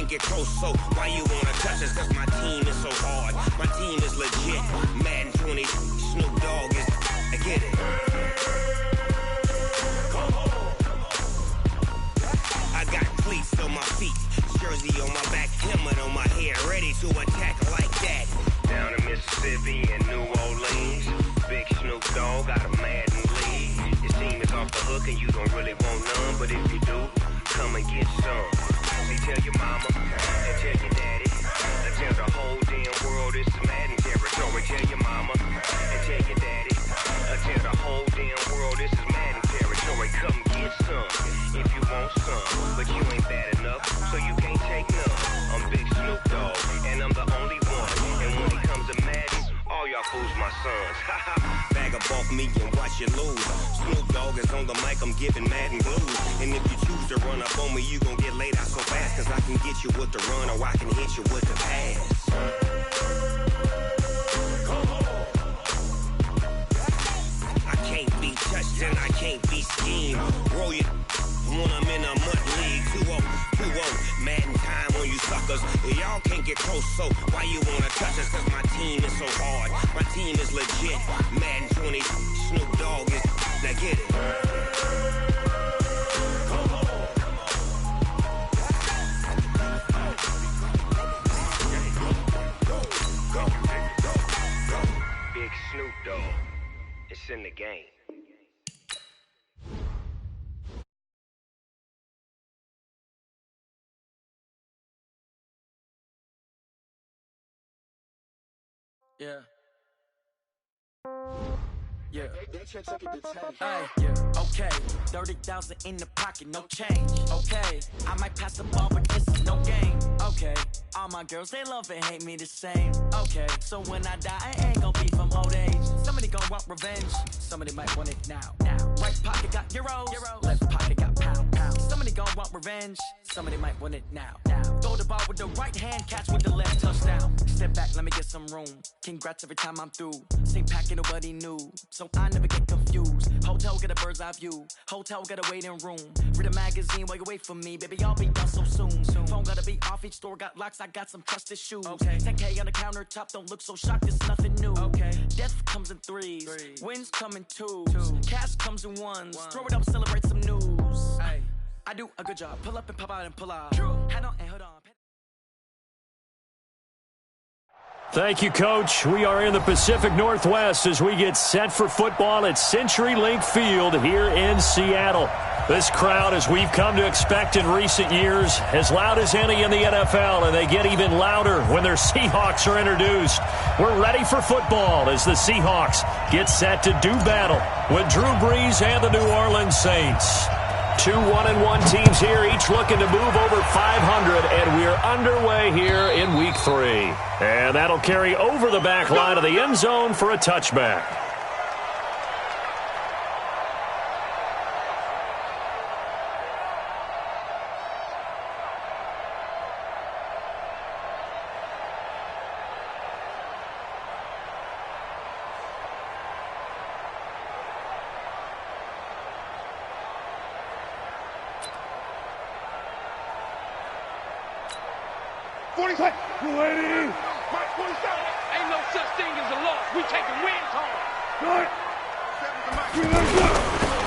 get close, so why you wanna touch us? Cause my team is so hard. My team is legit. Madden 20, Snoop Dogg is, I get it. I got cleats on my feet, jersey on my back, helmet on my head, ready to attack like that. Down in Mississippi and New Orleans, big Snoop Dogg got a Madden league. Your team is off the hook and you don't really want none, but if you do, come and get some. See, tell your mama and tell your daddy, and tell the whole damn world it's Madden territory. Tell your mama and tell your daddy, and tell the whole damn world this is Madden territory. Come get some if you want some, but you ain't bad enough, so you can't take none. I'm Big Snoop Dogg, and I'm the only one. And when it comes to Madden, all y'all fools my sons. Bag up off me and watch you lose. Snoop Dogg is on the mic, I'm giving Madden blues. And if you choose to run up on me, you gon' get laid out so fast. Cause I can get you with the run or I can hit you with the pass. I can't be touched and I can't be schemed. Roll you when I'm in a mud league. 2-0, 2-0, Madden time on you suckers. Y'all can't get close, so why you wanna touch us? Cause my team is so hard. My team is legit. Madden 20, Snoop Dogg is, now get it. Big Snoop Dogg, it's in the game. Yeah. Yeah. Hey, yeah. Okay. 30,000 in the pocket, no change. Okay. I might pass the ball, but this is no game. Okay. All my girls, they love and hate me the same. Okay. So when I die, I ain't gon' be from old age. Somebody gon' want revenge. Somebody might want it now. Right pocket got euros. Left pocket got pound. Somebody gon' want revenge. Somebody might want it now. Throw the ball with the right hand, catch with the left, touchdown. Step back, let me get some room. Congrats every time I'm through. Same packet, nobody knew, so I never get confused. Hotel get a bird's eye view. Hotel got a waiting room. Read a magazine while you wait for me, baby. I'll be done so soon. Phone gotta be off. Each store got locks. I got some trusted shoes. 10K on the countertop. Don't look so shocked. It's nothing new. Death comes in threes. Wins come in twos. Cash comes in ones. Throw it up, celebrate some news. I do a good job. Pull up and pop out and pull out. Head on and hood on. Thank you, Coach. We are in the Pacific Northwest as we get set for football at CenturyLink Field here in Seattle. This crowd, as we've come to expect in recent years, as loud as any in the NFL, and they get even louder when their Seahawks are introduced. We're ready for football as the Seahawks get set to do battle with Drew Brees and the New Orleans Saints. Two 1-1 teams here, each looking to move over 500, and we're underway here in Week 3. And that'll carry over the back line of the end zone for a touchback. Ain't no such thing as a loss. We taking wins home.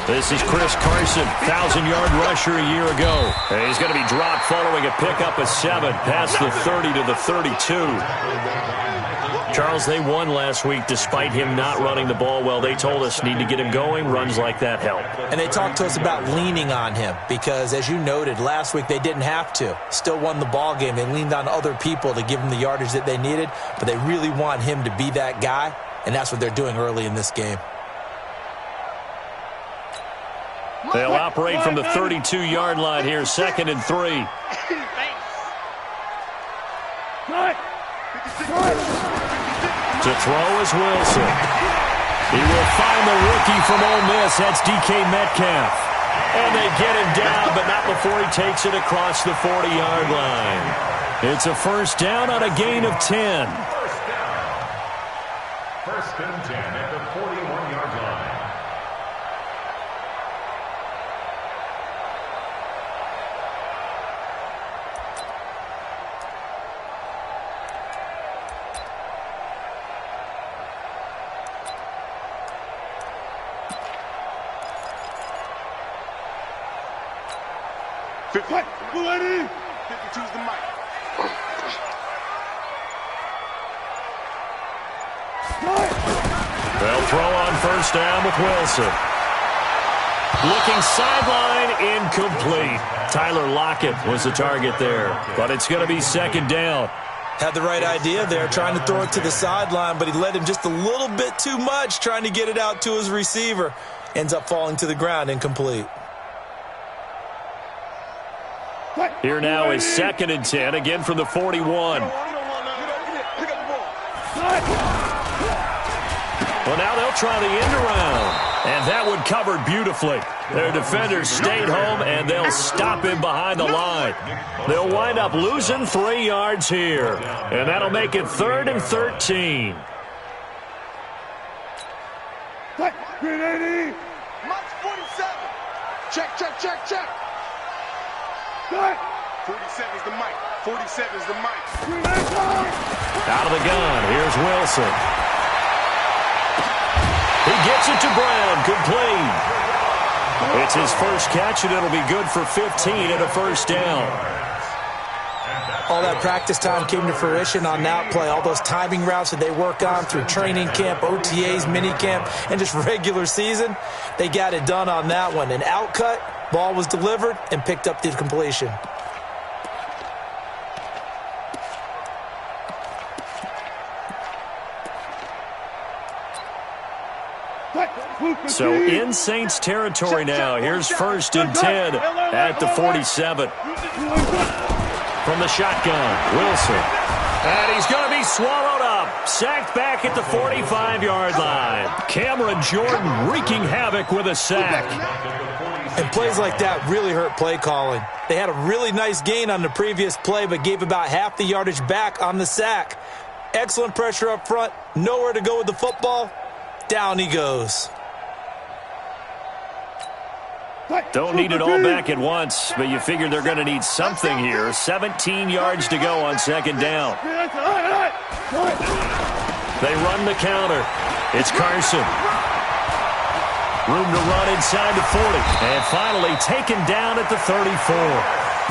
This is Chris Carson, 1,000-yard rusher a year ago. And he's going to be dropped following a pickup of 7 past the 30 to the 32. Charles, they won last week despite him not running the ball well. They told us need to get him going. Runs like that help. And they talked to us about leaning on him because, as you noted, last week they didn't have to. Still won the ball game. They leaned on other people to give them the yardage that they needed, but they really want him to be that guy, and that's what they're doing early in this game. They'll operate from the 32-yard line here, 2nd and 3. To throw is Wilson. He will find the rookie from Ole Miss. That's DK Metcalf. And they get him down, but not before he takes it across the 40-yard line. It's a first down on a gain of 10. First down. First and 10 at the 41-yard line. 52's the mic. They'll throw on first down with Wilson. Looking sideline, incomplete. Tyler Lockett was the target there, but it's going to be second down. Had the right idea there, trying to throw it to the sideline, but he led him just a little bit too much, trying to get it out to his receiver. Ends up falling to the ground, incomplete. Here now is 2nd and 10, again from the 41. Well, now they'll try the end around, and that one covered beautifully. Their defenders stayed home, and they'll stop him behind the line. They'll wind up losing 3 yards here, and that'll make it 3rd and 13. Green 80. Mike's 47. Check. 47's the mic. 47's the mic. Out of the gun, here's Wilson. He gets it to Brown, complete. It's his first catch, and it'll be good for 15 and a first down. All that practice time came to fruition on that play. All those timing routes that they work on through training camp, OTAs, minicamp, and just regular season, they got it done on that one. An outcut, ball was delivered, and picked up the completion. So in Saints territory now. Here's 1st and 10 at the 47. From the shotgun, Wilson. And he's going to be swallowed up. Sacked back at the 45-yard line. Cameron Jordan wreaking havoc with a sack. And plays like that really hurt play calling. They had a really nice gain on the previous play, but gave about half the yardage back on the sack. Excellent pressure up front. Nowhere to go with the football. Down he goes. Don't need it all back at once, but you figure they're going to need something here. 17 yards to go on 2nd down. They run the counter. It's Carson. Room to run inside the 40. And finally taken down at the 34.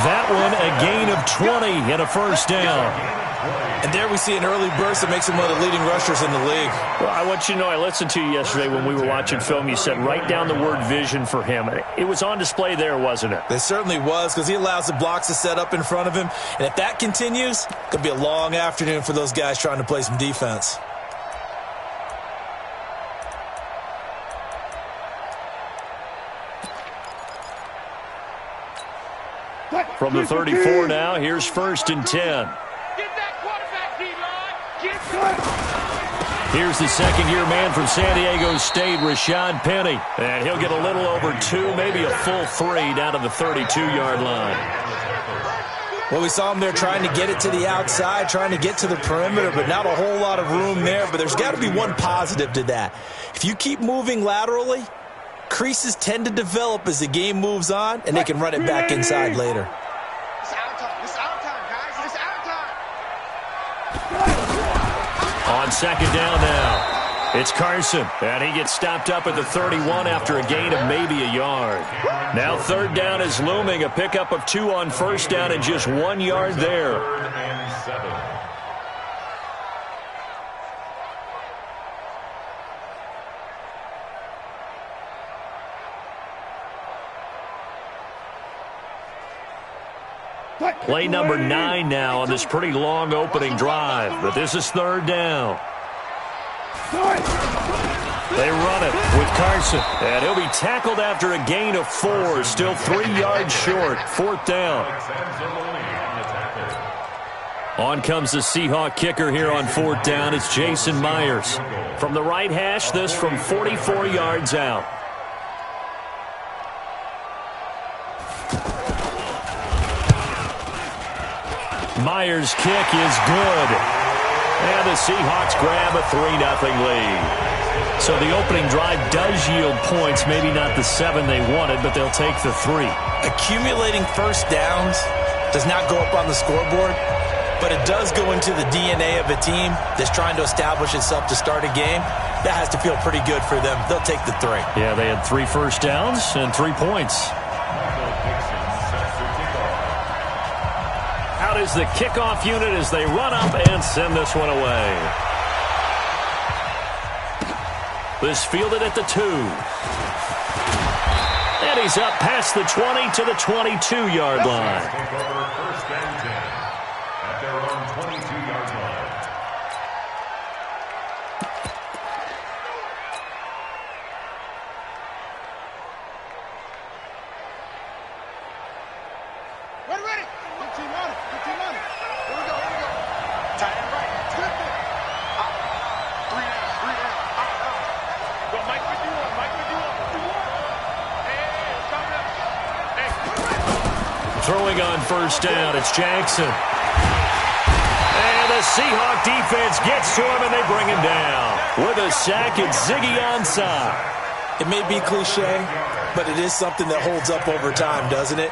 That one a gain of 20 and a first down. And there we see an early burst that makes him one of the leading rushers in the league. Well, I want you to know, I listened to you yesterday when we were watching film. You said write down the word vision for him. It was on display there, wasn't it? It certainly was, because he allows the blocks to set up in front of him. And if that continues, it could be a long afternoon for those guys trying to play some defense. From the 34 now, here's 1st and 10. Here's the second-year man from San Diego State, Rashad Penny. And he'll get a little over 2, maybe a full 3 down to the 32-yard line. Well, we saw him there trying to get it to the outside, trying to get to the perimeter, but not a whole lot of room there. But there's got to be one positive to that. If you keep moving laterally, creases tend to develop as the game moves on, and they can run it back inside later. On 2nd down now, it's Carson, and he gets stopped up at the 31 after a gain of maybe a yard. Now 3rd down is looming, a pickup of 2 on 1st down and just 1 yard there. 3rd and 7. Play number 9 now on this pretty long opening drive, but this is 3rd down. They run it with Carson, and he'll be tackled after a gain of 4, still 3 yards short. 4th down. On comes the Seahawk kicker here on 4th down. It's Jason Myers. From the right hash, this from 44 yards out. Myers' kick is good. And the Seahawks grab a 3-0 lead. So the opening drive does yield points, maybe not the 7 they wanted, but they'll take the 3. Accumulating first downs does not go up on the scoreboard, but it does go into the DNA of a team that's trying to establish itself to start a game. That has to feel pretty good for them. They'll take the 3. Yeah, they had 3 first downs and 3 points. is the kickoff unit as they run up and send this one away. This fielded at the 2. And he's up past the 20 to the 22-yard line. Take over first and 10 at their own 22-yard line. Ready. Good team on it. Here we go. Tight end right. Flip it. Up. 3 down. Out. Go, Mike, with you on. Hey, something else. Hey. Throwing on first down, it's Jackson. And the Seahawk defense gets to him, and they bring him down. With a sack, it's Ziggy Ansah. It may be cliche, but it is something that holds up over time, doesn't it?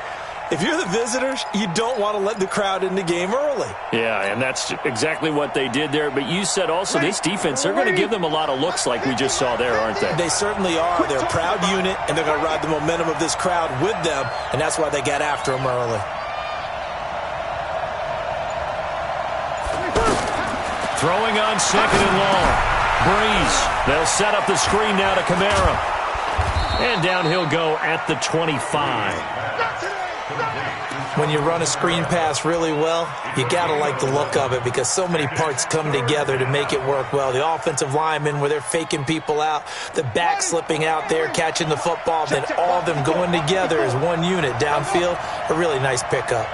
If you're the visitors, you don't want to let the crowd in the game early. Yeah, and that's exactly what they did there. But you said also this defense, they're going to give them a lot of looks like we just saw there, aren't they? They certainly are. They're a proud unit, and they're going to ride the momentum of this crowd with them, and that's why they got after them early. Throwing on second and long. Breeze. They'll set up the screen now to Kamara. And down he'll go at the 25. When you run a screen pass really well, you got to like the look of it because so many parts come together to make it work well. The offensive linemen, where they're faking people out, the back slipping out there, catching the football, then all of them going together as one unit downfield. A really nice pickup.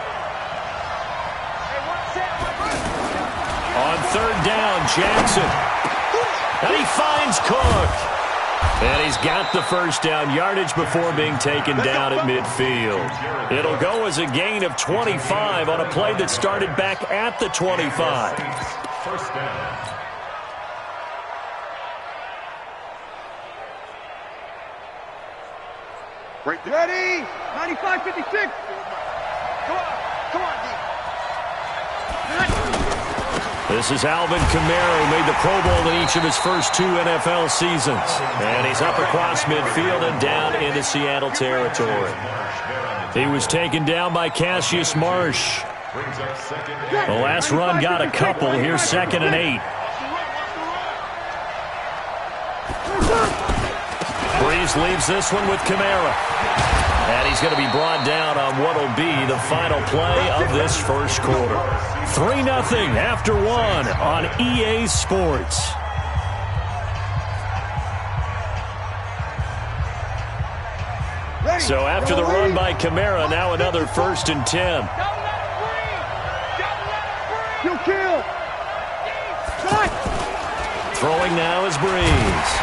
On third down, Jackson. And he finds Cook. And he's got the first down yardage before being taken down at midfield. It'll go as a gain of 25 on a play that started back at the 25. First down. Right there. Ready. 95-56. Come on, D. This is Alvin Kamara, who made the Pro Bowl in each of his first 2 NFL seasons. And he's up across midfield and down into Seattle territory. He was taken down by Cassius Marsh. The last run got a couple. Here's 2nd and 8. Breeze leaves this one with Kamara. And he's going to be brought down on what will be the final play of this first quarter. 3-0 after 1 on EA Sports. So after the run by Kamara, now another 1st and 10. Throwing now is Breeze.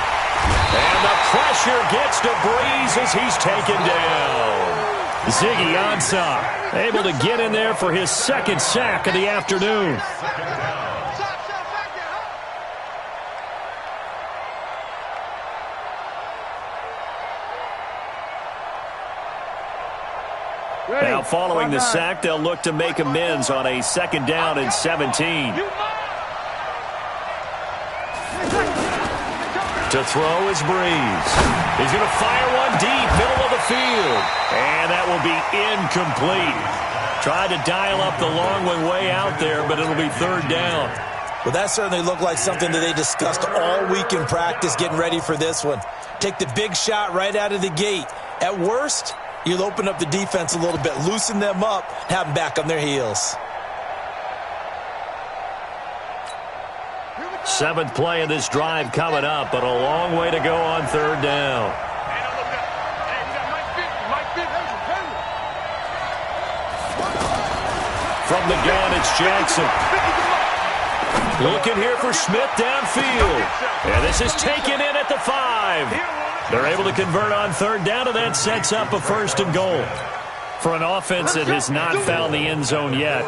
And the pressure gets to Breeze as he's taken down. Ziggy Ansah able to get in there for his 2nd sack of the afternoon. Now following the sack, they'll look to make amends on a 2nd down and 17. To throw is Breeze. He's going to fire one deep, middle of the field. And that will be incomplete. Tried to dial up the long one way out there, but it'll be 3rd down. Well, that certainly looked like something that they discussed all week in practice, getting ready for this one. Take the big shot right out of the gate. At worst, you'll open up the defense a little bit, loosen them up, have them back on their heels. 7th play of this drive coming up, but a long way to go on 3rd down. From the gun, it's Jackson. Looking here for Smith downfield. And this is taken in at the 5. They're able to convert on 3rd down, and that sets up a 1st and goal. For an offense that has not found the end zone yet,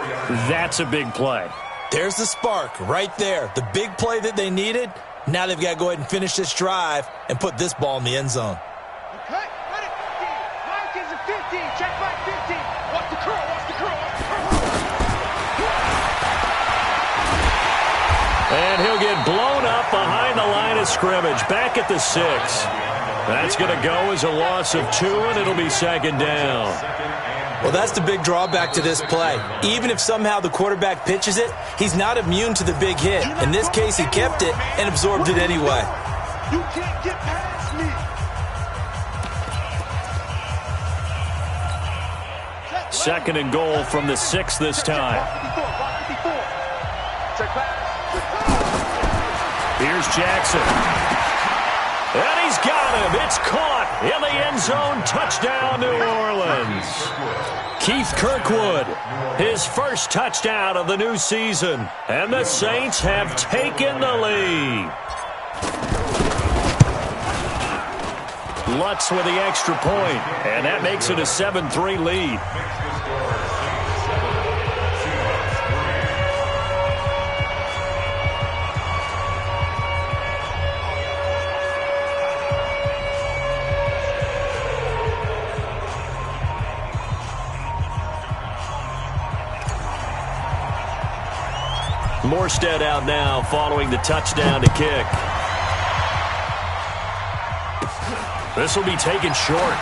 that's a big play. There's the spark right there. The big play that they needed. Now they've got to go ahead and finish this drive and put this ball in the end zone. Okay, ready, 15. Mike is a 15. Check Mike 15. Watch the curl. And he'll get blown up behind the line of scrimmage. Back at the 6. That's going to go as a loss of 2, and it'll be 2nd down. Well, that's the big drawback to this play. Even if somehow the quarterback pitches it, he's not immune to the big hit. In this case, he kept it and absorbed it anyway. You can't get past me. 2nd and goal from the 6 this time. Here's Jackson. And he's got him. It's caught in the end zone. Touchdown, New Orleans. Keith Kirkwood, his first touchdown of the new season. And the Saints have taken the lead. Lutz with the extra point, and that makes it a 7-3 lead. Morstead out now following the touchdown to kick. This will be taken short.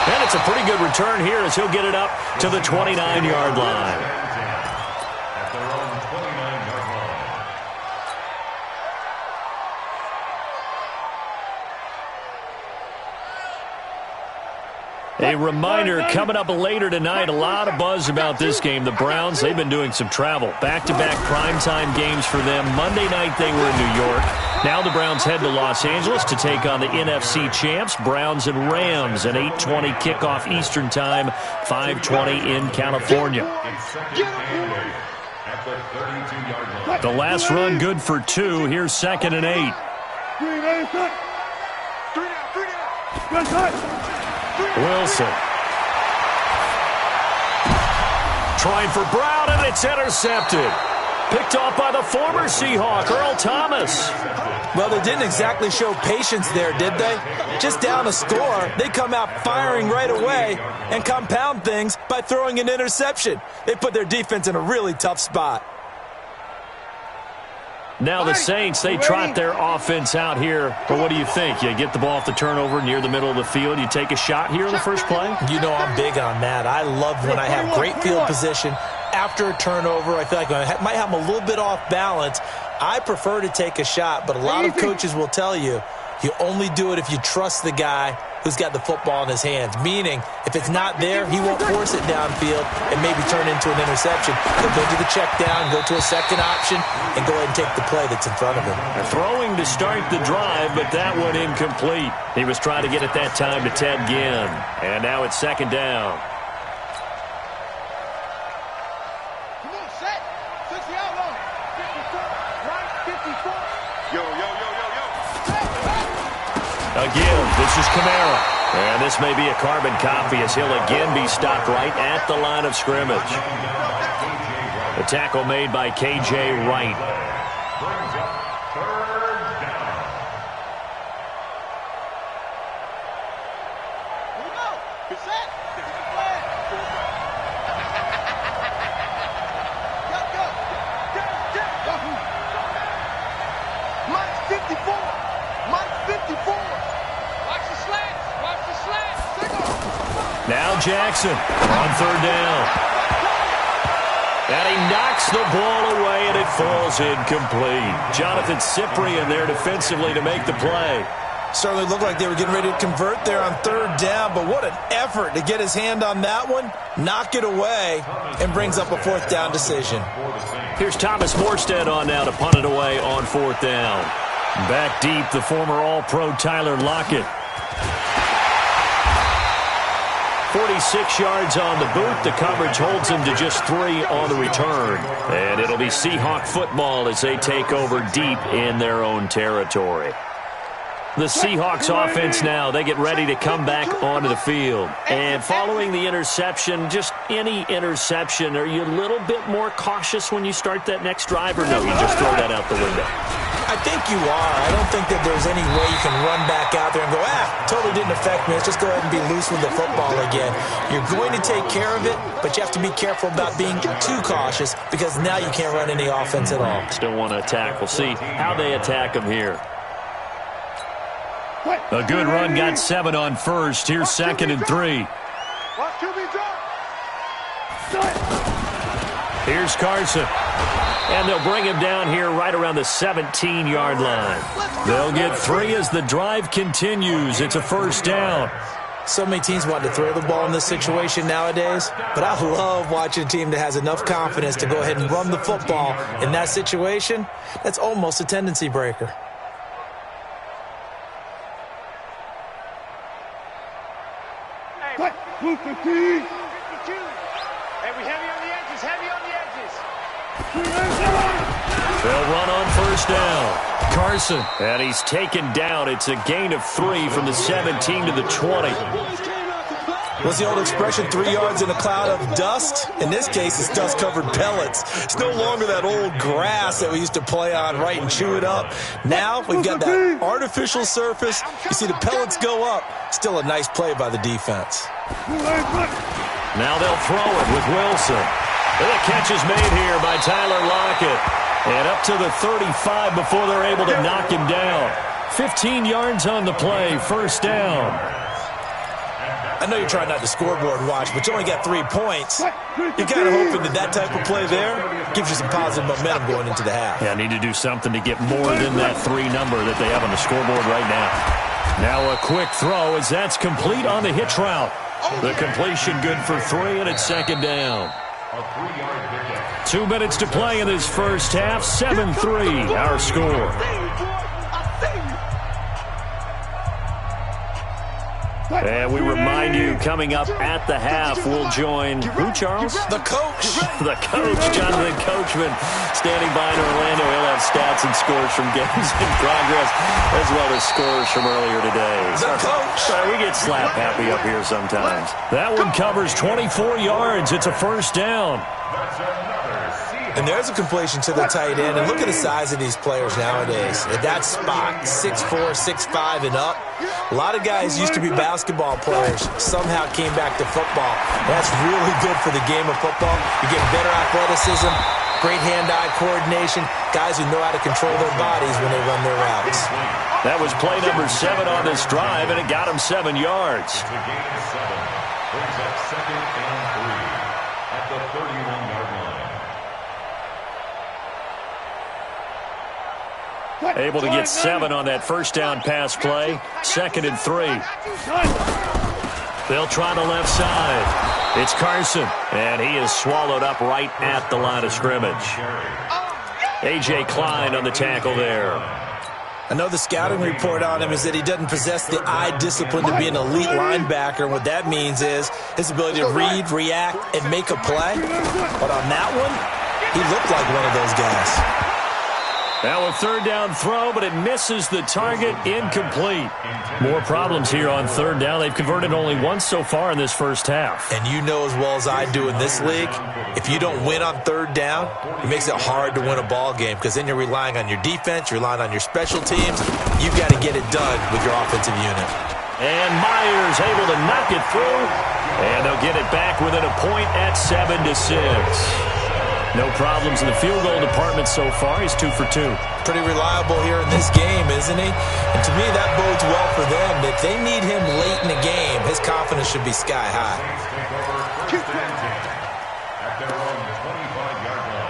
And it's a pretty good return here as he'll get it up to the 29-yard line. At their own 29-yard line. A reminder, coming up later tonight, a lot of buzz about this game. The Browns, they've been doing some travel. Back-to-back primetime games for them. Monday night they were in New York. Now the Browns head to Los Angeles to take on the NFC champs, Browns and Rams, an 8:20 kickoff Eastern time, 5:20 in California. The last run good for 2. Here's 2nd and 8. Wilson. Trying for Brown, and it's intercepted. Picked off by the former Seahawk, Earl Thomas. Well, they didn't exactly show patience there, did they? Just down a score, they come out firing right away and compound things by throwing an interception. They put their defense in a really tough spot. Now the Saints, they trot their offense out here. But what do you think? You get the ball off the turnover near the middle of the field. You take a shot here in the first play? You know I'm big on that. I love when I have great field position. After a turnover, I feel like I might have them a little bit off balance. I prefer to take a shot, but a lot of coaches will tell you, you only do it if you trust the guy who's got the football in his hands. Meaning, if it's not there, he won't force it downfield and maybe turn into an interception. He'll go to the check down, go to a second option, and go ahead and take the play that's in front of him. Throwing to start the drive, but that one incomplete. He was trying to get it that time to Ted Ginn. And now it's 2nd down. Come on, set. 60 out long. 54, right, 54. Yo. Again, this is Kamara. And this may be a carbon copy as he'll again be stopped right at the line of scrimmage. The tackle made by K.J. Wright. Brings up 3rd down. Here we go. Get set. Get the flag. Go. Mike's 54. Mike's 54. Watch the slants. Watch the slants. Now Jackson on 3rd down. And he knocks the ball away, and it falls incomplete. Jonathan Cyprien there defensively to make the play. Certainly looked like they were getting ready to convert there on 3rd down, but what an effort to get his hand on that one, knock it away, and brings up a 4th down decision. Here's Thomas Morstead on now to punt it away on 4th down. Back deep, the former All-Pro Tyler Lockett. 46 yards on the boot. The coverage holds him to just 3 on the return. And it'll be Seahawk football as they take over deep in their own territory. The Seahawks offense now, they get ready to come back onto the field. And following the interception, just any interception, are you a little bit more cautious when you start that next drive, or no, you just throw that out the window? I think you are. I don't think that there's any way you can run back out there and go, totally didn't affect me. Let's just go ahead and be loose with the football again. You're going to take care of it, but you have to be careful about being too cautious because now you can't run any offense at all. Still want to attack. We'll see how they attack him here. A good run, got 7 on first. Here's 2nd and 3. Watch QB drop. Here's Carson. And they'll bring him down here right around the 17-yard line. They'll get 3 as the drive continues. It's a first down. So many teams want to throw the ball in this situation nowadays, but I love watching a team that has enough confidence to go ahead and run the football in that situation. That's almost a tendency breaker. Move 50. 52. Hey, we heavy on the edges, heavy on the edges. They'll run on first down. Carson, and he's taken down. It's a gain of 3 from the 17 to the 20. What's the old expression, 3 yards in a cloud of dust? In this case, it's dust-covered pellets. It's no longer that old grass that we used to play on, right, and chew it up. Now we've got that artificial surface. You see the pellets go up. Still a nice play by the defense. Now they'll throw it with Wilson. And the catch is made here by Tyler Lockett. And up to the 35 before they're able to knock him down. 15 yards on the play, first down. I know you're trying not to scoreboard watch, but you only got 3 points. You're kind of hoping that that type of play there gives you some positive momentum going into the half. Yeah, need to do something to get more than that 3 number that they have on the scoreboard right now. Now a quick throw as that's complete on the hitch route. The completion good for 3, and it's second down. 2 minutes to play in this first half. 7-3, our score. And we remind you, coming up at the half, we'll join who, Charles? The coach. The coach, Jonathan Coachman, standing by in Orlando. He'll have stats and scores from games in progress, as well as scores from earlier today. The coach. We get slap happy up here sometimes. That one covers 24 yards. It's a first down. And there's a completion to the tight end. And look at the size of these players nowadays. At that spot, 6'4", 6'5", and up. A lot of guys used to be basketball players, somehow came back to football. That's really good for the game of football. You get better athleticism, great hand-eye coordination, guys who know how to control their bodies when they run their routes. That was play number 7 on this drive, and it got him 7 yards. It's a gain of 7. Brings up 2nd and 3 at the 31-yard line. Able to get 7 on that first down pass play. 2nd and 3. They'll try the left side. It's Carson, and he is swallowed up right at the line of scrimmage. A.J. Klein on the tackle there. I know the scouting report on him is that he doesn't possess the eye discipline to be an elite linebacker. What that means is his ability to read, react, and make a play. But on that one, he looked like one of those guys. Now a third down throw, but it misses the target, incomplete. More problems here on third down. They've converted only once so far in this first half. And you know as well as I do in this league, if you don't win on third down, it makes it hard to win a ball game because then you're relying on your defense, you're relying on your special teams. You've got to get it done with your offensive unit. And Myers able to knock it through, and they'll get it back within a point at 7-6. No problems in the field goal department so far. He's 2 for 2. Pretty reliable here in this game, isn't he? And to me, that bodes well for them. If they need him late in the game, his confidence should be sky high. At their own 25-yard line.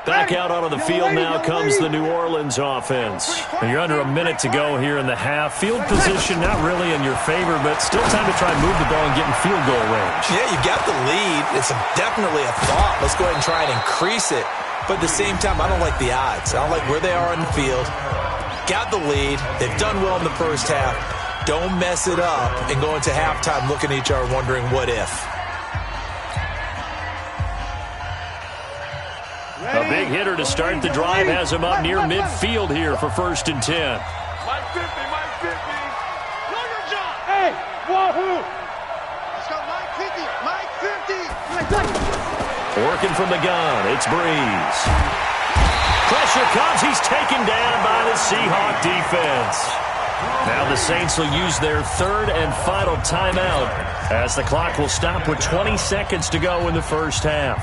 Back out onto the field now comes the New Orleans offense. And you're under a minute to go here in the half. Field position not really in your favor, but still time to try and move the ball and get in field goal range. Yeah, you got the lead. It's definitely a thought. Let's go ahead and try and increase it. But at the same time, I don't like the odds. I don't like where they are on the field. Got the lead. They've done well in the first half. Don't mess it up and go into halftime looking at each other wondering what if. A big hitter to start the drive has him up near midfield here for 1st and 10. Mike 50, Mike 50. Hey, wahoo! Let's go, Mike 50, Mike 50. Working from the gun, it's Breeze. Pressure comes, he's taken down by the Seahawk defense. Now the Saints will use their 3rd and final timeout as the clock will stop with 20 seconds to go in the first half.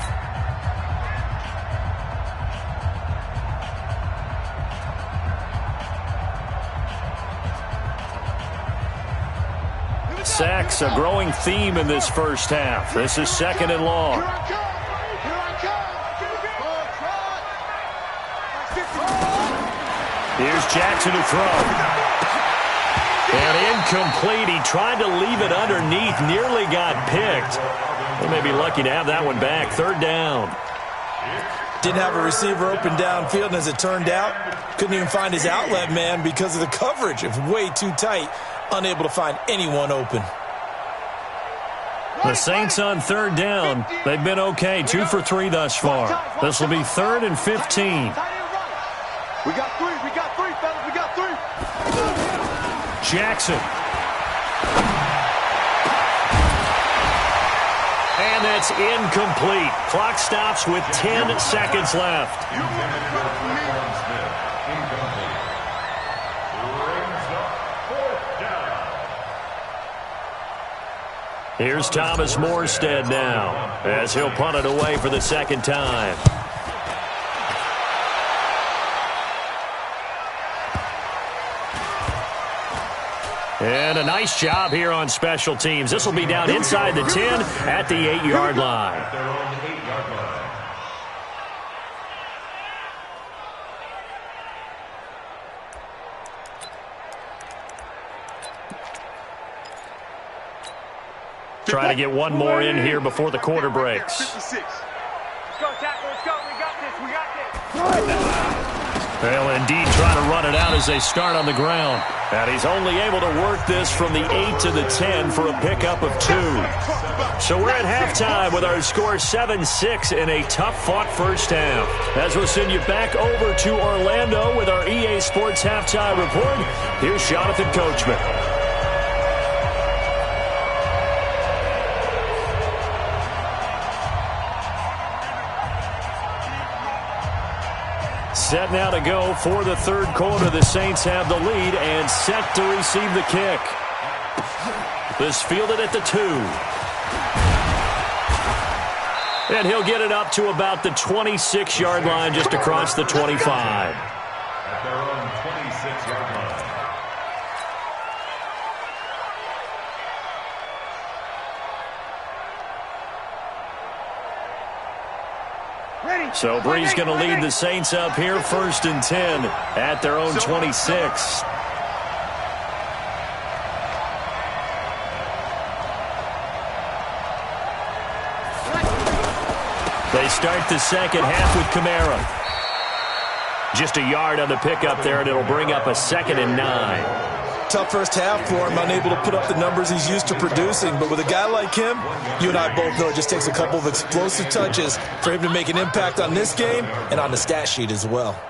sacks, a growing theme in this first half. This is 2nd and long. Here's Jackson to throw. And incomplete. He tried to leave it underneath, nearly got picked. They may be lucky to have that one back. 3rd down. Didn't have a receiver open downfield, and as it turned out, couldn't even find his outlet man because of the coverage. It was way too tight, unable to find anyone open. The Saints on 3rd down. They've been okay, 2 for 3 thus far. This will be 3rd and 15. We got 3, fellas, we got 3. Jackson. And that's incomplete. Clock stops with 10 seconds left. Here's Thomas Morstead now, as he'll punt it away for the 2nd time. And a nice job here on special teams. This will be down inside the 10 at the 8-yard line. Try to get one more in here before the quarter breaks. Let's go, tackle. Let's go. We got this. We got this. They'll indeed try to run it out as they start on the ground. And he's only able to work this from the 8 to the 10 for a pickup of 2. So we're at halftime with our score 7-6 in a tough-fought first half. As we'll send you back over to Orlando with our EA Sports Halftime Report, here's Jonathan Coachman. Set now to go for the 3rd quarter. The Saints have the lead and set to receive the kick. This fielded at the 2. And he'll get it up to about the 26-yard line, just across the 25. At their own 26-yard line. So Bree's going to lead the Saints up here, 1st and 10 at their own 26. They start the second half with Kamara. Just a yard on the pickup there, and it'll bring up a 2nd and 9. Tough first half for him, unable to put up the numbers he's used to producing. But with a guy like him, you and I both know it just takes a couple of explosive touches for him to make an impact on this game and on the stat sheet as well.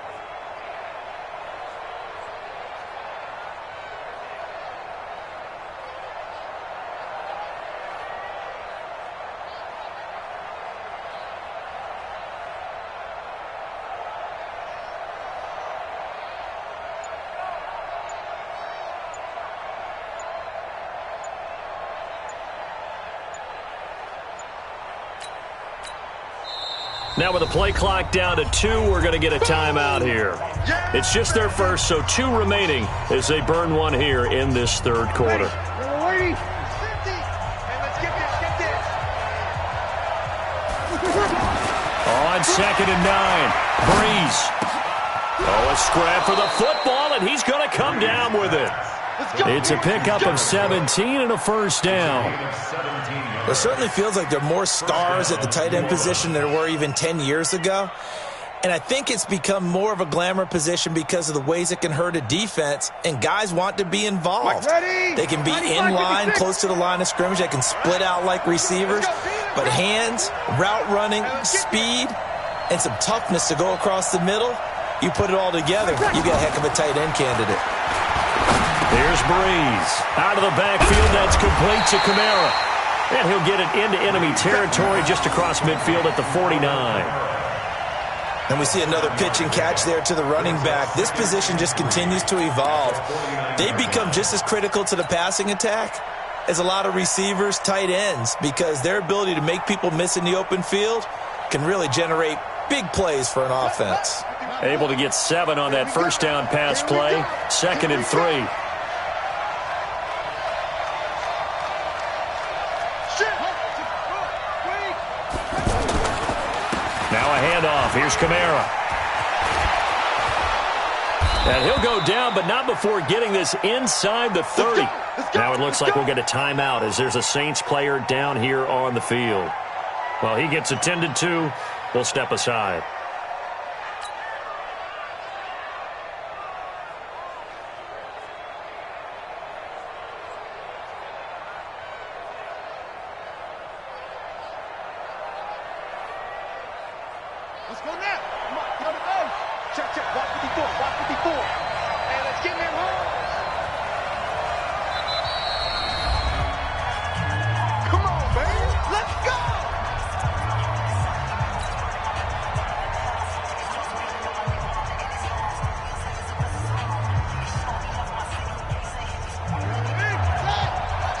Now with the play clock down to 2, we're going to get a timeout here. It's just their first, so 2 remaining as they burn one here in this 3rd quarter. On 2nd and 9, Breeze. Oh, a scrap for the football, and he's going to come down with it. It's a pickup of 17 and a 1st down. It certainly feels like there are more stars at the tight end position than there were even 10 years ago. And I think it's become more of a glamour position because of the ways it can hurt a defense, and guys want to be involved. They can be in line, close to the line of scrimmage. They can split out like receivers. But hands, route running, speed, and some toughness to go across the middle, you put it all together, you got a heck of a tight end candidate. Here's Breeze. Out of the backfield, that's complete to Kamara. And he'll get it into enemy territory just across midfield at the 49. And we see another pitch and catch there to the running back. This position just continues to evolve. They become just as critical to the passing attack as a lot of receivers, tight ends, because their ability to make people miss in the open field can really generate big plays for an offense. Able to get 7 on that first down pass play. 2nd and 3. Here's Kamara. And he'll go down, but not before getting this inside the 30. Now it looks like we'll get a timeout as there's a Saints player down here on the field. Well, he gets attended to. We'll step aside. Let's go now. Come on, go to base. Check, check. Block 54. Block 54. Hey, let's get in them holes. Come on, baby. Let's go.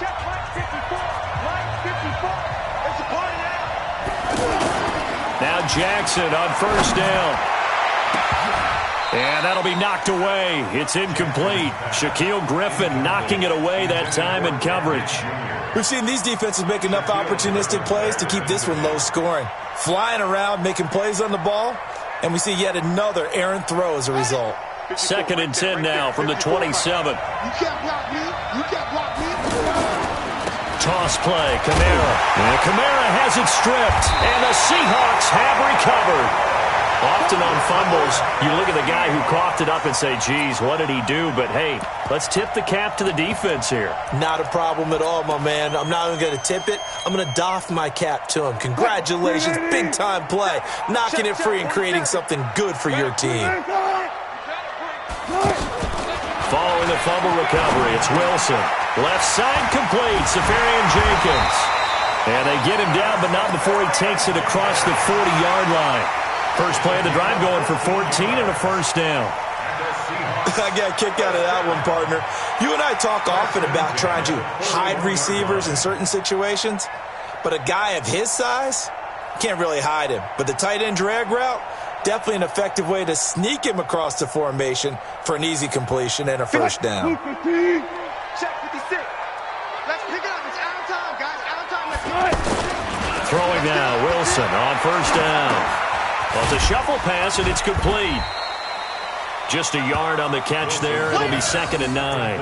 Check line 54. Line 54. It's a party now. Now Jackson on first down. And that'll be knocked away. It's incomplete. Shaquille Griffin knocking it away that time in coverage. We've seen these defenses make enough opportunistic plays to keep this one low scoring. Flying around, making plays on the ball, and we see yet another errant throw as a result. 2nd and 10 now from the 27. You can't block me. You can't block me. Toss play, Kamara. And Kamara has it stripped, and the Seahawks have recovered. Often on fumbles, you look at the guy who coughed it up and say, geez, what did he do? But, hey, let's tip the cap to the defense here. Not a problem at all, my man. I'm not even going to tip it. I'm going to doff my cap to him. Congratulations, big-time play. Knocking it free and creating something good for your team. Following the fumble recovery, it's Wilson. Left side complete, Safarian Jenkins. And they get him down, but not before he takes it across the 40-yard line. First play of the drive going for 14 and a first down. I got a kick out of that one, partner. You and I talk often about trying to hide receivers in certain situations, but a guy of his size can't really hide him. But the tight end drag route, definitely an effective way to sneak him across the formation for an easy completion and a first down. Check 56. Let's pick it up. It's out of time, guys. Out of time. Let's go. Throwing now, Wilson on first down. Well, it's a shuffle pass, and it's complete. Just a yard on the catch there. It'll be 2nd and 9.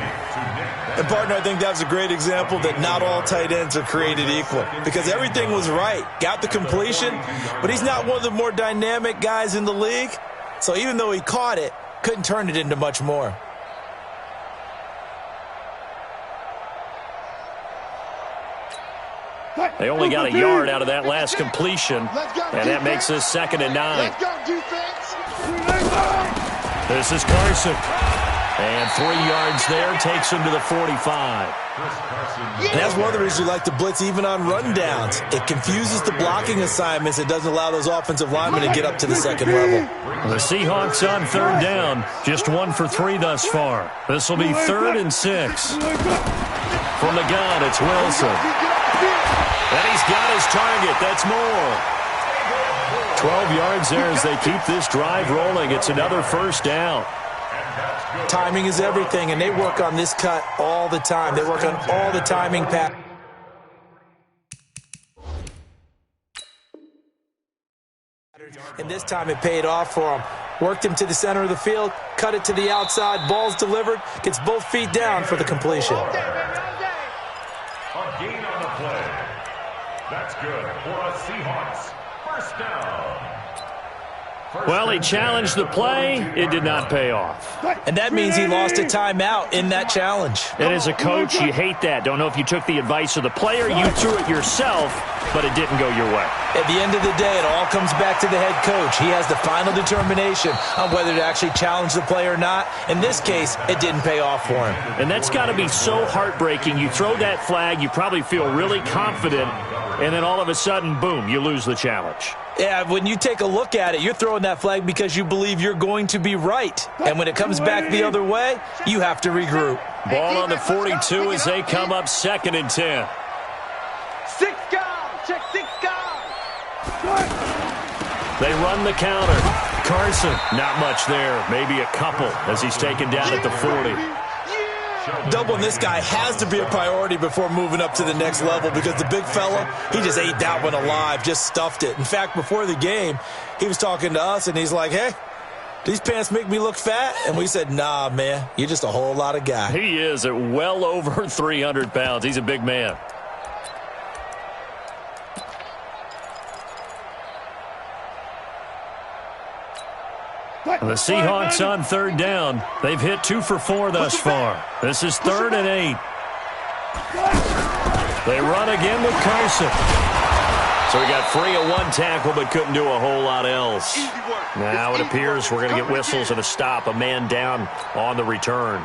And, partner, I think that was a great example that not all tight ends are created equal because everything was right. Got the completion, but he's not one of the more dynamic guys in the league. So even though he caught it, couldn't turn it into much more. They only got a yard out of that last completion, and that makes this 2nd and 9. Let's go, defense. This is Carson. And 3 yards there takes him to the 45. And that's one of the reasons we like to blitz even on rundowns. It confuses the blocking assignments. It doesn't allow those offensive linemen to get up to the second level. The Seahawks on 3rd down. Just 1 for 3 thus far. This will be 3rd and 6. From the gun, it's Wilson. And he's got his target. That's more. 12 yards there as they keep this drive rolling. It's another first down. Timing is everything, and they work on this cut all the time. They work on all the timing patterns. And this time it paid off for him. Worked him to the center of the field, cut it to the outside, ball's delivered, gets both feet down for the completion. A gain on the play. That's good for a Seahawks first down. Well, he challenged the play. It did not pay off. And that means he lost a timeout in that challenge. And as a coach, you hate that. Don't know if you took the advice of the player. You threw it yourself, but it didn't go your way. At the end of the day, it all comes back to the head coach. He has the final determination on whether to actually challenge the play or not. In this case, it didn't pay off for him. And that's got to be so heartbreaking. You throw that flag, you probably feel really confident, and then all of a sudden, boom, you lose the challenge. Yeah, when you take a look at it, you're throwing that flag because you believe you're going to be right. And when it comes back the other way, you have to regroup. Ball on the 42 as they come up 2nd and 10. 6 guys. Check 6 guys. They run the counter. Carson, not much there. Maybe a couple as he's taken down at the 40. Doubling this guy has to be a priority before moving up to the next level because the big fella, he just ate that one alive, just stuffed it. In fact, before the game, he was talking to us, and he's like, hey, these pants make me look fat? And we said, nah, man, you're just a whole lot of guy. He is at well over 300 pounds. He's a big man. The Seahawks on third down. They've hit 2 for 4 thus far. This is 3rd and 8. They run again with Carson. So he got free of 1 tackle but couldn't do a whole lot else. Now it appears we're going to get whistles and a stop. A man down on the return.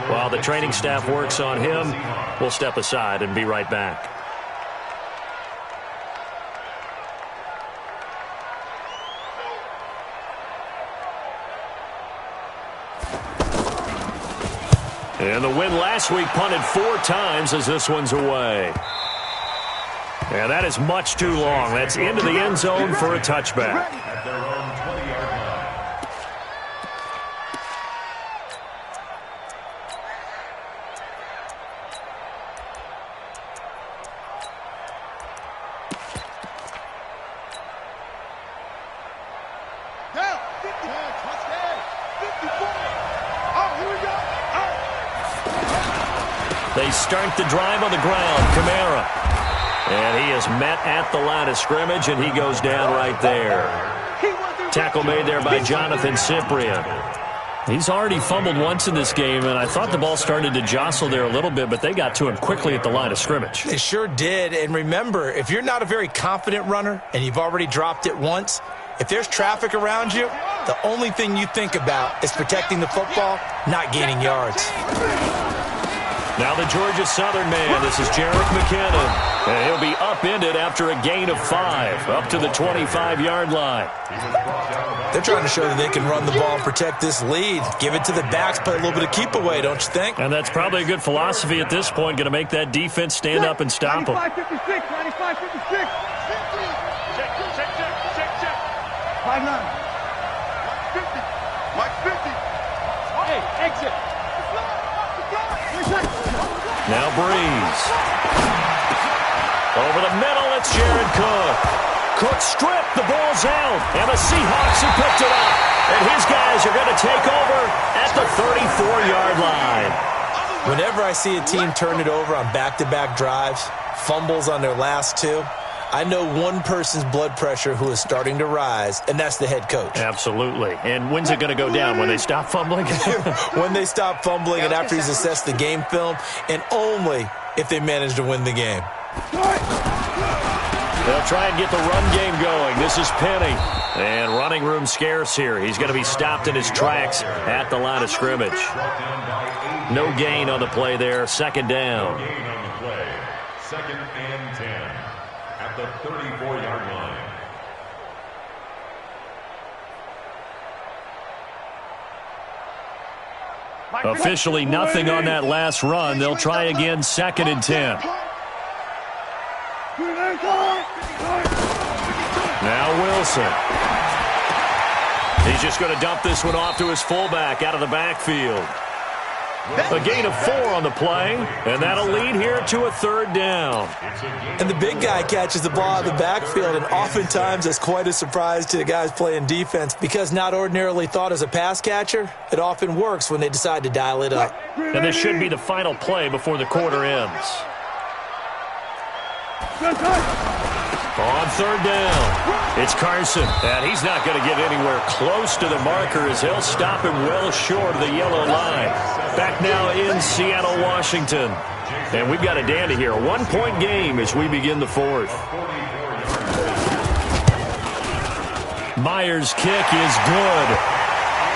While the training staff works on him, we'll step aside and be right back. And the win last week punted 4 times as this one's away. Yeah, that is much too long. That's into the end zone for a touchback. At their own 20-yard line. Down. 50. Touchdown. 54. Oh, here we go. They start the drive on the ground. Kamara. And he is met at the line of scrimmage, and he goes down right there. Tackle made there by Jonathan Cyprien. He's already fumbled once in this game, and I thought the ball started to jostle there a little bit, but they got to him quickly at the line of scrimmage. They sure did. And remember, if you're not a very confident runner and you've already dropped it once, if there's traffic around you, the only thing you think about is protecting the football, not gaining yards. Now the Georgia Southern man, this is Jerick McKinnon. And he'll be upended after a gain of 5, up to the 25-yard line. They're trying to show that they can run the ball and protect this lead. Give it to the backs, play a little bit of keep away, don't you think? And that's probably a good philosophy at this point, going to make that defense stand up and stop them. 95-56, 95-56. Check. 5-9. Mike 50. Hey, exit. Now Breeze. Over the middle, it's Jared Cook. Cook stripped, the ball's out, and the Seahawks have picked it up. And his guys are going to take over at the 34-yard line. Whenever I see a team turn it over on back-to-back drives, fumbles on their last 2, I know one person's blood pressure who is starting to rise, and that's the head coach. Absolutely. And when's it going to go down? When they stop fumbling? When they stop fumbling and after he's assessed the game film, and only if they manage to win the game. They'll try and get the run game going. This is Penny. And running room scarce here. He's going to be stopped in his tracks at the line of scrimmage. No gain on the play there. 2nd down. No gain on the play. 2nd and 10 at the 34-yard line. Officially nothing on that last run. They'll try again, 2nd and 10. Now Wilson. He's just going to dump this one off to his fullback out of the backfield. A gain of 4 on the play, and that'll lead here to a 3rd down. And the big guy catches the ball out of the backfield, and oftentimes it's quite a surprise to the guys playing defense because not ordinarily thought as a pass catcher, it often works when they decide to dial it up. And this should be the final play before the quarter ends. On 3rd down, it's Carson, and he's not going to get anywhere close to the marker as he'll stop him well short of the yellow line. Back now in Seattle, Washington. And we've got a dandy here. A 1-point game as we begin the 4th. Myers' kick is good.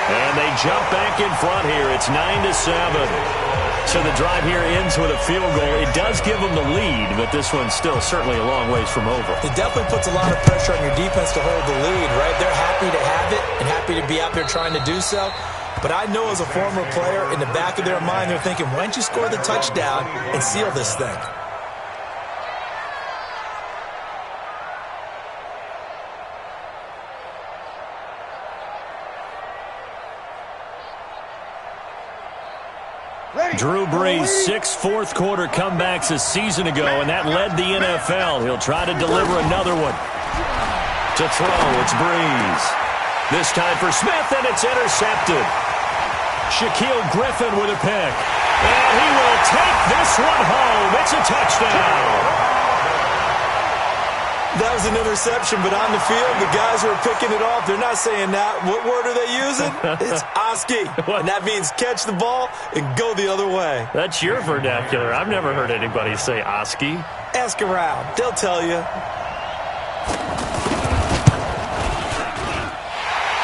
And they jump back in front here. It's 9-7. So the drive here ends with a field goal. It does give them the lead, but this one's still certainly a long ways from over. It definitely puts a lot of pressure on your defense to hold the lead, right? They're happy to have it and happy to be out there trying to do so. But I know as a former player, in the back of their mind, they're thinking, why don't you score the touchdown and seal this thing? Drew Brees, 6 fourth-quarter comebacks a season ago, and that led the NFL. He'll try to deliver another one. To throw, it's Brees. This time for Smith, and it's intercepted. Shaquille Griffin with a pick. And he will take this one home. It's a touchdown. That was an interception, but on the field, the guys who are picking it off, they're not saying that. What word are they using? It's Oski, and that means catch the ball and go the other way. That's your vernacular. I've never heard anybody say Oski. Ask around. They'll tell you.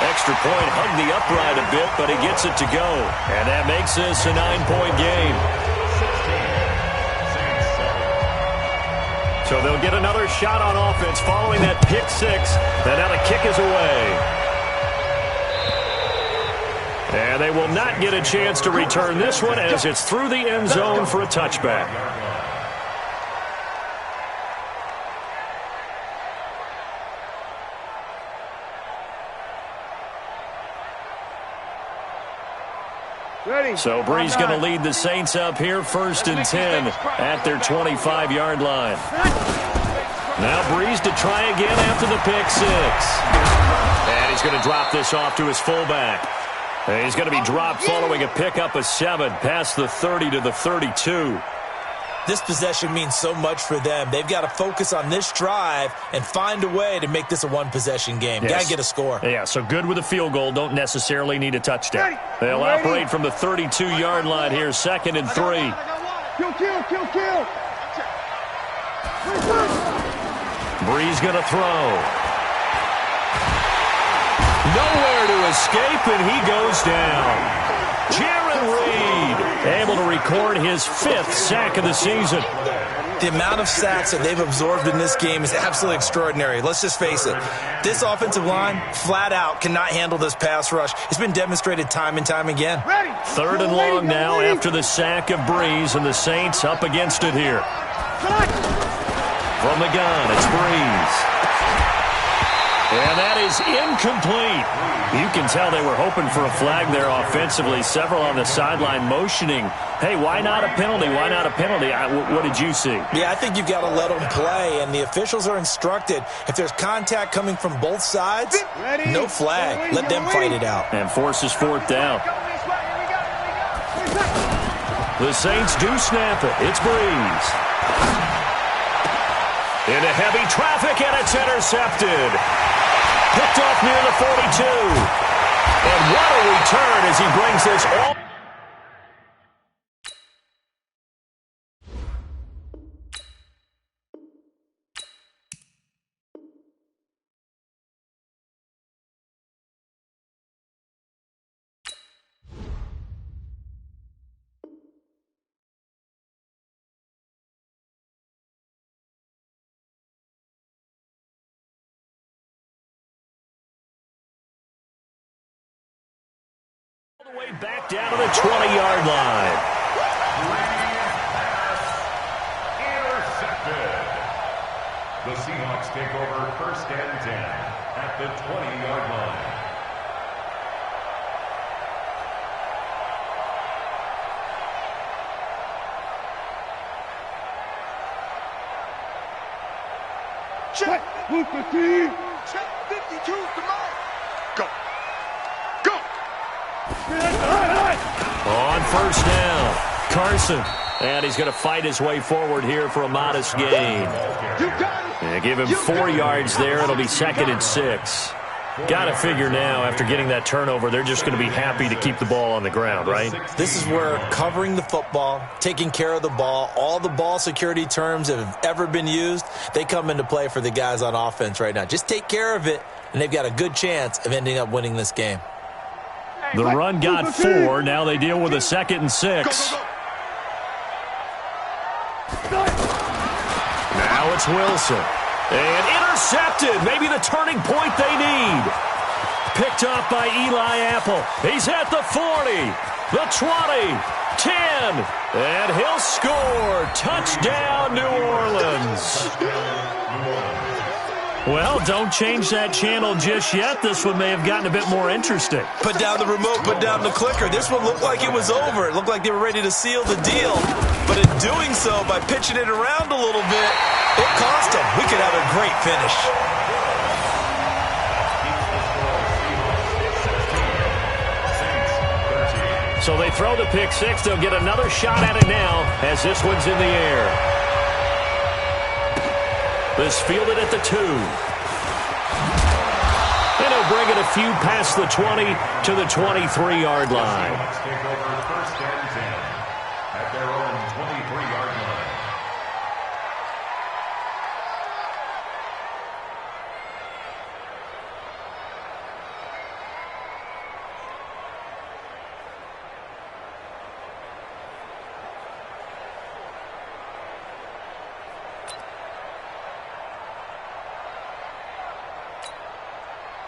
Extra point, hugged the upright a bit, but he gets it to go. And that makes this a 9-point game. So they'll get another shot on offense following that pick six. And now the kick is away. And they will not get a chance to return this one as it's through the end zone for a touchback. So Brees going to lead the Saints up here, 1st and 10 at their 25-yard line. Now Brees to try again after the pick six. And he's going to drop this off to his fullback. And he's going to be dropped following a pickup of 7 past the 30 to the 32. This possession means so much for them. They've got to focus on this drive and find a way to make this a one-possession game. Yes. Got to get a score. Yeah, so good with a field goal. Don't necessarily need a touchdown. They'll operate from the 32-yard line here, 2nd and 3. Kill. Brees going to throw. Nowhere to escape, and he goes down. Jaron Reed able to record his 5th sack of the season. The amount of sacks that they've absorbed in this game is absolutely extraordinary. Let's just face it. This offensive line, flat out, cannot handle this pass rush. It's been demonstrated time and time again. 3rd and long now after the sack of Brees, and the Saints up against it here. From the gun, it's Brees. And that is incomplete. You can tell they were hoping for a flag there offensively. Several on the sideline motioning, hey, why not a penalty? Why not a penalty? What did you see? Yeah, I think you've got to let them play, and the officials are instructed. If there's contact coming from both sides, no flag. Let them fight it out. And forces 4th down. The Saints do snap it. It's Brees. Into heavy traffic, and it's intercepted. Picked off near the 42. And what a return as he brings this all. The way back down to the 20-yard line. Intercepted. The Seahawks take over 1st and 10 at the 20-yard line. Check. Move the team. Check 52. Come on. Go. On 1st down, Carson. And he's going to fight his way forward here for a modest gain. Yeah, give him 4 yards there. It'll be 2nd and 6. Got to figure now, after getting that turnover, they're just going to be happy to keep the ball on the ground, right? This is where covering the football, taking care of the ball, all the ball security terms that have ever been used, they come into play for the guys on offense right now. Just take care of it, and they've got a good chance of ending up winning this game. The run got 4. Now they deal with a 2nd and 6. Now it's Wilson. And intercepted. Maybe the turning point they need. Picked off by Eli Apple. He's at the 40, the 20, 10. And he'll score. Touchdown, New Orleans. Well, don't change that channel just yet. This one may have gotten a bit more interesting. Put down the remote, put down the clicker. This one looked like it was over. It looked like they were ready to seal the deal. But in doing so, by pitching it around a little bit, it cost them. We could have a great finish. So they throw the pick six. They'll get another shot at it now as this one's in the air. This fielded at the 2. And he'll bring it a few past the 20 to the 23-yard line. Take over first and 10 at their own 23-yard line.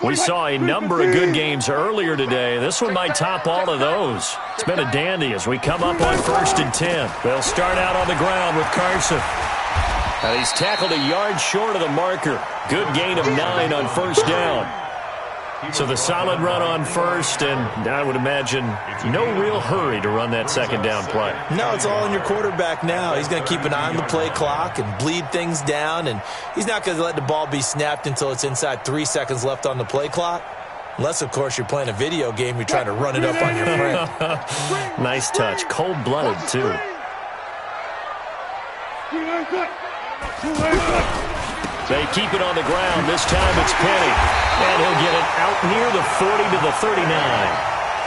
We saw a number of good games earlier today. This one might top all of those. It's been a dandy as we come up on 1st and 10. They'll start out on the ground with Carson. And he's tackled a yard short of the marker. Good gain of 9 on first down. So the solid run on first, and I would imagine no real hurry to run that second down play. No, it's all in your quarterback now. He's going to keep an eye on the play clock and bleed things down, and he's not going to let the ball be snapped until it's inside 3 seconds left on the play clock. Unless, of course, you're playing a video game, you're trying to run it up on your friend. Nice touch. Cold-blooded, too. They keep it on the ground. This time it's Penny. And he'll get it out near the 40 to the 39.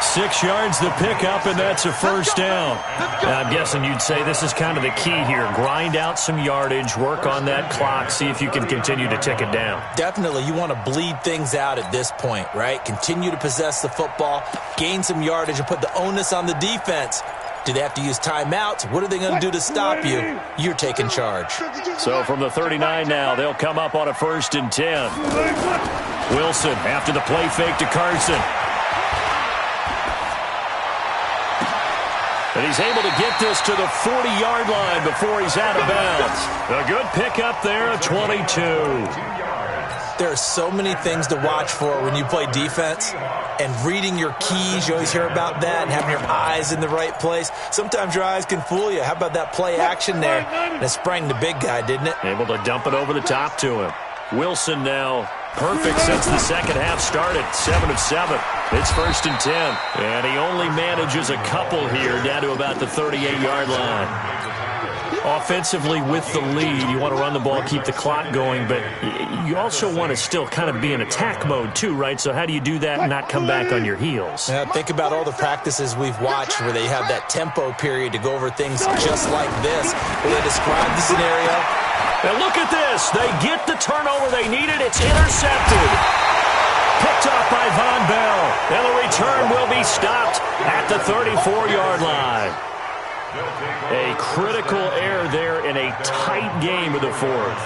6 yards the pickup, and that's a first down. Now, I'm guessing you'd say this is kind of the key here. Grind out some yardage, work on that clock, see if you can continue to tick it down. Definitely. You want to bleed things out at this point, right? Continue to possess the football, gain some yardage, and put the onus on the defense. Do they have to use timeouts? What are they going to do to stop you? You're taking charge. So from the 39 now, they'll come up on a 1st and 10. Wilson after the play fake to Carson. And he's able to get this to the 40-yard line before he's out of bounds. A good pickup there, a 22. There are so many things to watch for when you play defense. And reading your keys, you always hear about that, and having your eyes in the right place. Sometimes your eyes can fool you. How about that play action there? And it sprang the big guy, didn't it? Able to dump it over the top to him. Wilson now perfect since the second half started. 7 of 7. It's 1st and 10. And he only manages a couple here down to about the 38-yard line. Offensively with the lead, you want to run the ball, keep the clock going, but you also want to still kind of be in attack mode too, right? So how do you do that and not come back on your heels? Yeah, think about all the practices we've watched where they have that tempo period to go over things just like this, where they describe the scenario. And look at this. They get the turnover they needed. It's intercepted. Picked up by Von Bell. And the return will be stopped at the 34-yard line. A critical error there in a tight game of the 4th.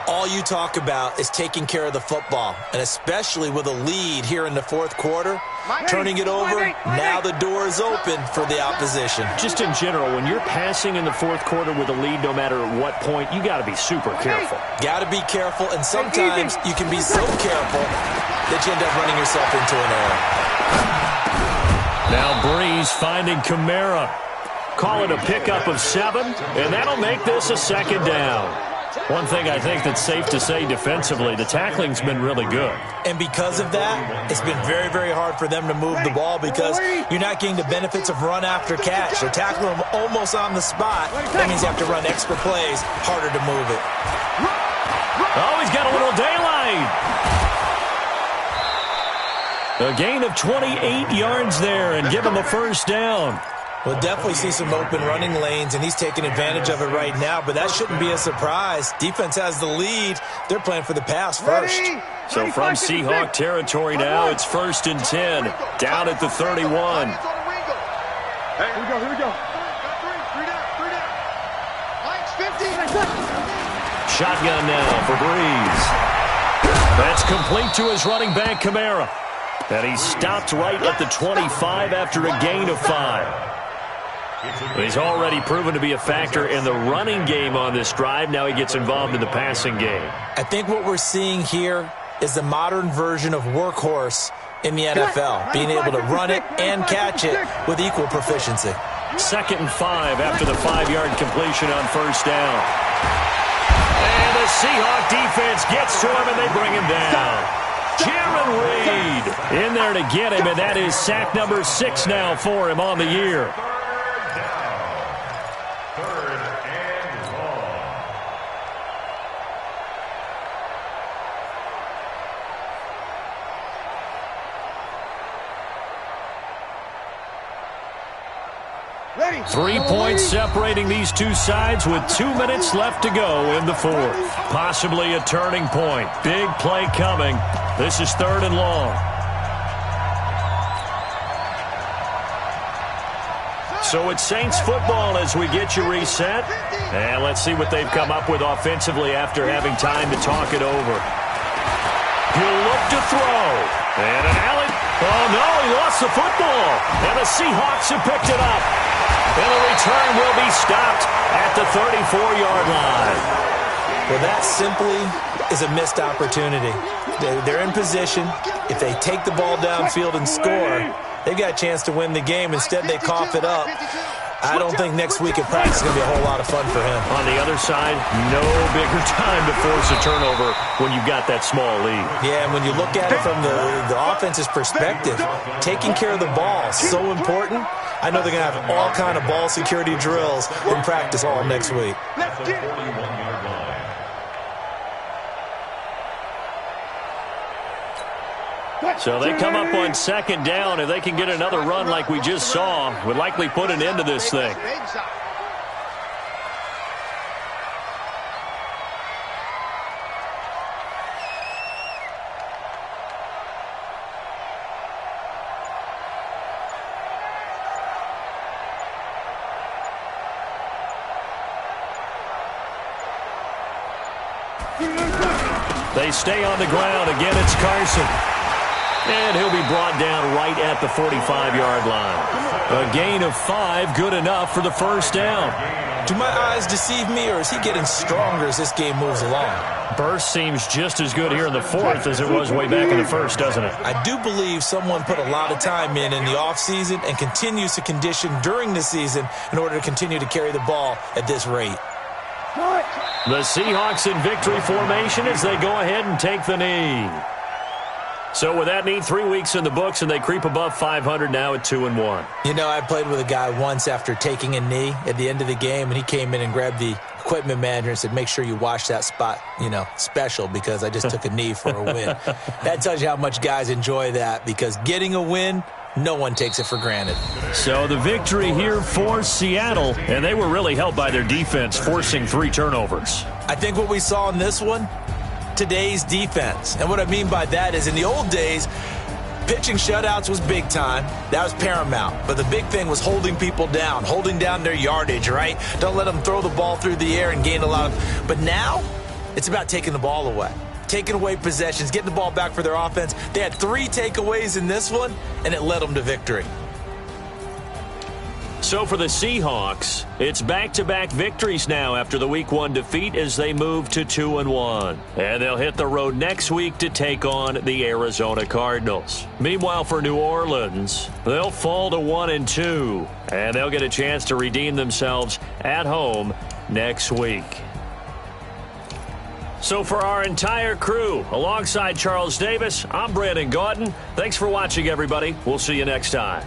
All you talk about is taking care of the football, and especially with a lead here in the 4th quarter, turning it over, now the door is open for the opposition. Just in general, when you're passing in the 4th quarter with a lead, no matter at what point, you got to be super careful. Got to be careful, and sometimes you can be so careful that you end up running yourself into an error. Now Breeze finding Kamara. Call it a pickup of 7, and that'll make this a 2nd down. One thing I think that's safe to say defensively, the tackling's been really good. And because of that, it's been very, very hard for them to move the ball because you're not getting the benefits of run after catch. They're tackling them almost on the spot. That means you have to run extra plays, harder to move it. Oh, he's got a little daylight. A gain of 28 yards there and give him a 1st down. We'll definitely see some open running lanes, and he's taking advantage of it right now, but that shouldn't be a surprise. Defense has the lead. They're playing for the pass first. So from Seahawk territory now, it's 1st and 10, down at the 31. Hey, here we go, here we go. Three down. Mike's 50. Shotgun now for Breeze. That's complete to his running back, Kamara. And he stopped right at the 25 after a gain of 5. He's already proven to be a factor in the running game on this drive. Now he gets involved in the passing game. I think what we're seeing here is the modern version of workhorse in the NFL, being able to run it and catch it with equal proficiency. 2nd and 5 after the 5-yard completion on first down. And the Seahawk defense gets to him, and they bring him down. Jaron Reed in there to get him, and that is sack number 6 now for him on the year. Third and long. Ready. 3 points separating these two sides with 2 minutes left to go in the fourth. Possibly a turning point. Big play coming. This is 3rd and long. So it's Saints football as we get you reset. And let's see what they've come up with offensively after having time to talk it over. He'll look to throw. And an alley. Oh, no, he lost the football. And the Seahawks have picked it up. And the return will be stopped at the 34-yard line. Well, that simply is a missed opportunity. They're in position. If they take the ball downfield and score, they've got a chance to win the game. Instead, they cough it up. I don't think next week at practice is going to be a whole lot of fun for him. On the other side, no bigger time to force a turnover when you've got that small lead. Yeah, and when you look at it from the offense's perspective, taking care of the ball is so important. I know they're going to have all kind of ball security drills in practice all next week. At the 41-yard line. So they come up on 2nd down. If they can get another run like we just saw, would likely put an end to this thing. They stay on the ground. Again, it's Carson. And he'll be brought down right at the 45-yard line. A gain of 5, good enough for the first down. Do my eyes deceive me, or is he getting stronger as this game moves along? Burst seems just as good here in the fourth as it was way back in the first, doesn't it? I do believe someone put a lot of time in the offseason and continues to condition during the season in order to continue to carry the ball at this rate. The Seahawks in victory formation as they go ahead and take the knee. So with that knee, 3 weeks in the books, and they creep above 500 now at 2-1. You know, I played with a guy once after taking a knee at the end of the game, and he came in and grabbed the equipment manager and said, make sure you wash that spot, special, because I just took a knee for a win. That tells you how much guys enjoy that, because getting a win, no one takes it for granted. So the victory here for Seattle, and they were really helped by their defense, forcing 3 turnovers. I think what we saw in this one, today's defense. And what I mean by that is in the old days, pitching shutouts was big time. That was paramount. But the big thing was holding people down, holding down their yardage, right? Don't let them throw the ball through the air and gain a lot of... But now, it's about taking the ball away. Taking away possessions, getting the ball back for their offense. They had 3 takeaways in this one, and it led them to victory. So for the Seahawks, it's back-to-back victories now after the Week 1 defeat as they move to 2-1. And they'll hit the road next week to take on the Arizona Cardinals. Meanwhile, for New Orleans, they'll fall to 1-2, and they'll get a chance to redeem themselves at home next week. So for our entire crew, alongside Charles Davis, I'm Brandon Gautin. Thanks for watching, everybody. We'll see you next time.